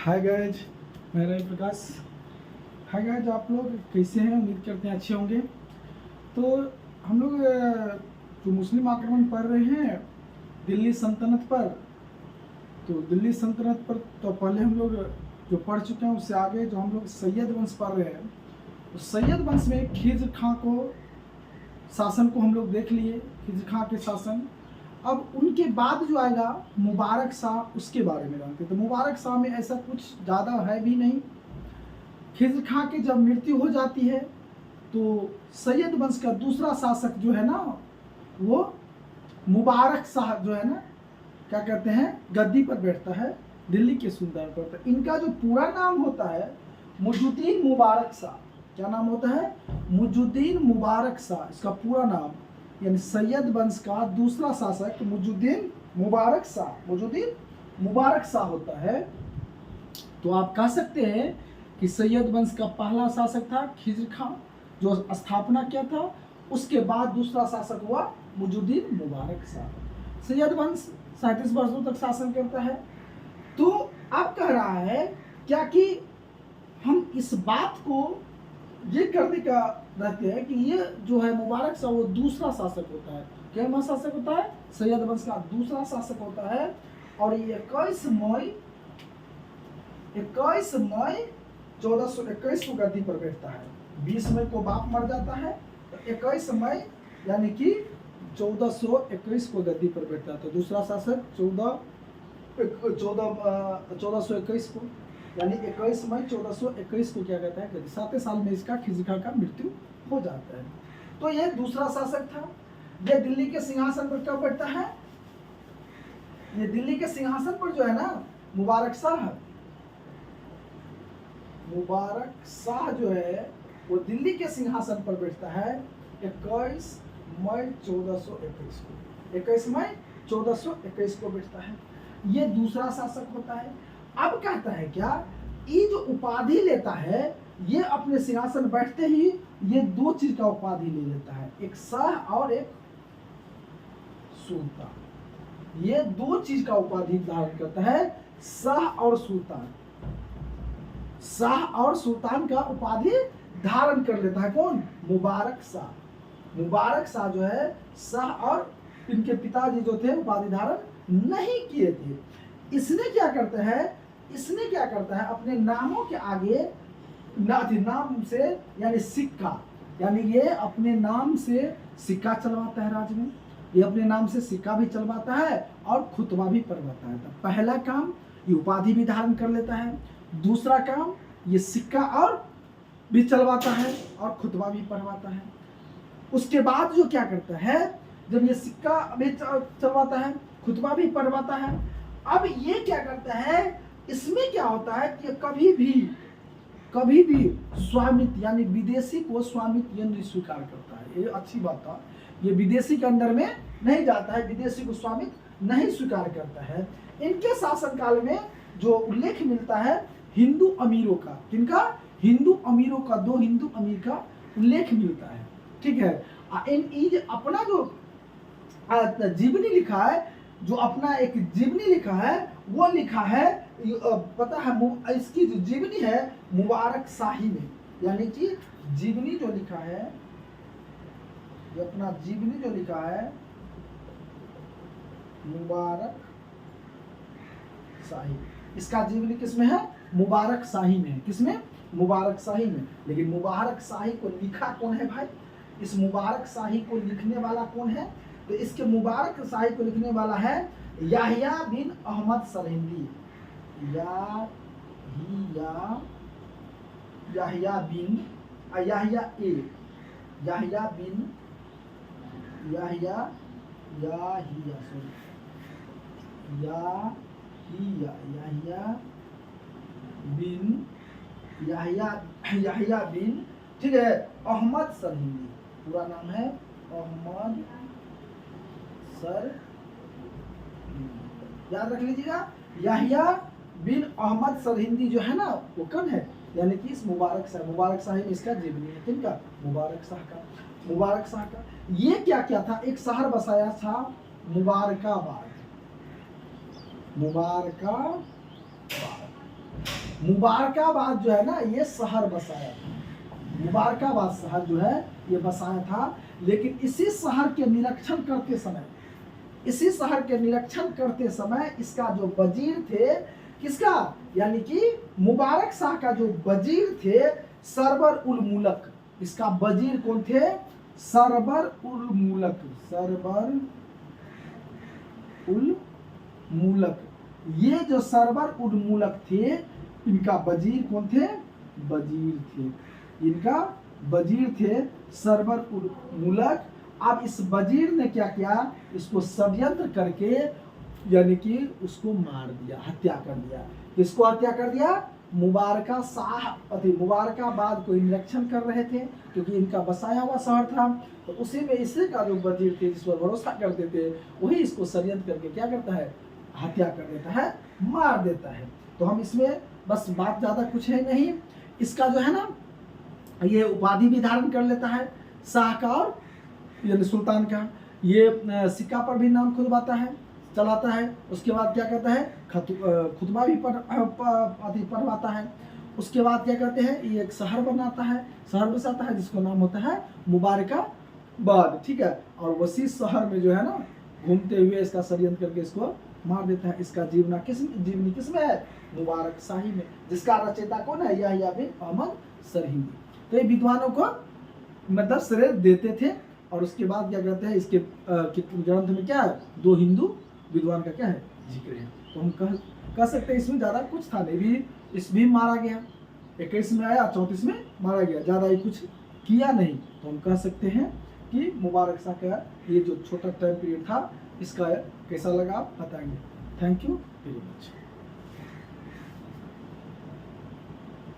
Hi guys, मैं Ravi Prakash. Hi guys, आप लोग कैसे हैं? उम्मीद करते हैं अच्छे होंगे। तो हम लोग जो मुस्लिम आक्रमण पढ़ रहे हैं दिल्ली सल्तनत पर, तो दिल्ली सल्तनत पर तो पहले हम लोग जो पढ़ चुके हैं उससे आगे जो हम लोग सैयद वंश पढ़ रहे हैं, तो सैयद वंश में खिज्र खां को शासन को हम लोग देख लिए, खिज्र खां के शासन। अब उनके बाद जो आएगा मुबारक शाह, उसके बारे में जानते हैं। तो मुबारक शाह में ऐसा कुछ ज़्यादा है भी नहीं। खिज्र खां की जब मृत्यु हो जाती है तो सैयद वंश का दूसरा शासक जो है ना, वो मुबारक शाह जो है ना, क्या कहते हैं, गद्दी पर बैठता है दिल्ली के सुल्तान पर। तो इनका जो पूरा नाम होता है मुजुद्दीन मुबारक शाह। क्या नाम होता है? मुजुद्दीन मुबारक शाह, इसका पूरा नाम। यानी सैयद वंश का दूसरा शासक मुजुद्दीन मुबारक शाह, मुजुद्दीन मुबारक शाह होता है। तो आप कह सकते हैं कि सैयद वंश का पहला शासक था खिज्र खां, जो स्थापना किया था। उसके बाद दूसरा शासक हुआ मुजुद्दीन मुबारक शाह। सैयद वंश 37 वर्षों तक शासन करता है। तो अब कह रहा है क्या कि हम इस बात को ये करने का रहते हैं कि ये जो है मुबारक शाह वो दूसरा शासक होता है। क्या शासक होता है? सैयद वंश का दूसरा शासक होता है। और ये 21 मई 1421 को गद्दी पर बैठता है। 20 मई को बाप मर जाता है, तो 21 मई यानी कि 1421 को गद्दी पर बैठता है। तो दूसरा शासक 1421 को, यानी 21 मई 1421 को क्या कहता है कि 7 साल में इसका खिज्र खां का मृत्यु हो जाता है। तो ये दूसरा शासक था। ये दिल्ली के सिंहासन पर कब बैठता है? ये दिल्ली के सिंहासन पर जो है ना मुबारक शाह जो है वो दिल्ली के सिंहासन पर बैठता है 21 मई 1421 को। 21 मई 1421 को बैठता है। ये दूसरा शासक होता है। अब कहता है क्या, ये जो उपाधि लेता है, ये अपने सिंहासन बैठते ही ये दो चीज का उपाधि ले लेता है, एक शाह और एक सुल्तान। ये दो चीज का उपाधि धारण करता है, शाह और सुल्तान। शाह और सुल्तान का उपाधि धारण कर लेता है कौन? मुबारक शाह। मुबारक शाह जो है शाह और इनके पिताजी जो थे उपाधि धारण नहीं किए थे। इसने क्या करता है अपने नामों के आगे नाम से यानी सिक्का, यानी ये अपने नाम से सिक्का चलवाता है राज्य में। ये अपने नाम से सिक्का भी चलवाता है और खुतबा भी पढ़वाता है। तो पहला काम ये उपाधि भी धारण कर लेता है, दूसरा काम ये सिक्का और भी चलवाता है और खुतबा भी पढ़वाता है। उसके बाद जो क्या करता है, जब ये सिक्का भी चलवाता है, खुतबा भी पढ़वाता है, अब ये क्या करता है, इसमें क्या होता है कि कभी भी स्वामित्व यानी विदेशी को स्वामित्व ये नहीं स्वीकार करता है। ये अच्छी बात है, ये विदेशी के अंदर में नहीं जाता है, विदेशी को स्वामित्व नहीं स्वीकार करता है। इनके शासनकाल में जो उल्लेख मिलता है हिंदू अमीरों का, किनका? हिंदू अमीरों का, 2 हिंदू अमीर का उल्लेख मिलता है। ठीक है। अपना जो जीवनी लिखा है, जो अपना एक जीवनी लिखा है, वो लिखा है, पता है इसकी जो जीवनी है मुबारक शाही में, यानी कि जीवनी जो लिखा है, ये अपना जीवनी जो लिखा है मुबारक शाही, इसका जीवनी किसमें है? मुबारक शाही में। किसमें? मुबारक शाही में। लेकिन मुबारक शाही को लिखा कौन है भाई? इस मुबारक शाही को लिखने वाला कौन है? तो इसके मुबारक शाही को लिखने वाला है याहिया बिन अहमद सरहिंदी। याहिया बिन, ठीक है, अहमद सरहिंदी। पूरा नाम है अहमद सर, याद रख लीजिएगा। याहिया बिन अहमद सरहिंदी जो है ना, वो कौन है? यानी कि इस मुबारक शाही में इसका जीवनी है। किनका? मुबारक शाह का। ये क्या था? एक शहर बसाया था मुबारकाबाद। मुबारकाबाद जो है ना ये शहर बसाया था, मुबारकाबाद शहर जो है ये बसाया था। लेकिन इसी शहर के निरीक्षण करते समय, इसी शहर के निरीक्षण करते समय इसका जो वजीर थे, किसका, यानी कि मुबारक शाह का जो वजीर थे सरबर उल मुलक, इसका वजीर कौन थे, सरबर उल मुलक, सरबर उल मुलक। ये जो सरबर उल मुलक थे इनका वजीर कौन थे, वजीर थे, इनका वजीर थे सरबर उल मुलक। अब इस वजीर ने क्या किया, इसको षड्यंत्र करके यानी कि उसको मार दिया, हत्या कर दिया। किसको हत्या कर दिया, मुबारका शाह अति मुबारकाबाद को निरीक्षण कर रहे थे क्योंकि इनका बसाया हुआ शहर था। तो उसी में इसी का जो वजीर थे जिस पर भरोसा करते थे वही इसको षड्यंत्र करके क्या करता है, हत्या कर देता है, मार देता है। तो हम इसमें बस बात ज़्यादा कुछ है नहीं, इसका जो है ना ये उपाधि भी धारण कर लेता है शाह का और यानी सुल्तान का। ये सिक्का पर भी नाम खुदवाता है, चलाता है। उसके बाद क्या करता है, खुतबा भी पढ़वाता है। उसके बाद क्या करते हैं, ये एक शहर बनाता है, शहर बसाता है जिसको नाम होता है मुबारकाबाद, ठीक है। और उसी शहर में जो है ना घूमते हुए इसका षड्यंत्र करके इसको मार देता है। इसका जीवनी किस में है, मुबारक शाही में, जिसका रचयिता कौन है, यहया बिन अहमद सरहिंदी। तो ये विद्वानों को मतलब श्रेय देते थे। और उसके बाद क्या कहते हैं, इसके ग्रंथ में क्या है, 2 हिंदू विद्वान का क्या है, जिक्र है। तो हम कह सकते हैं इसमें ज़्यादा कुछ था नहीं, भी इस भी मारा गया, 21 में आया, 34 में मारा गया, ज़्यादा ही कुछ किया नहीं। तो हम कह सकते हैं कि मुबारक शाह का ये जो छोटा टाइम पीरियड था इसका कैसा लगा आप बताएंगे। Thank you very much.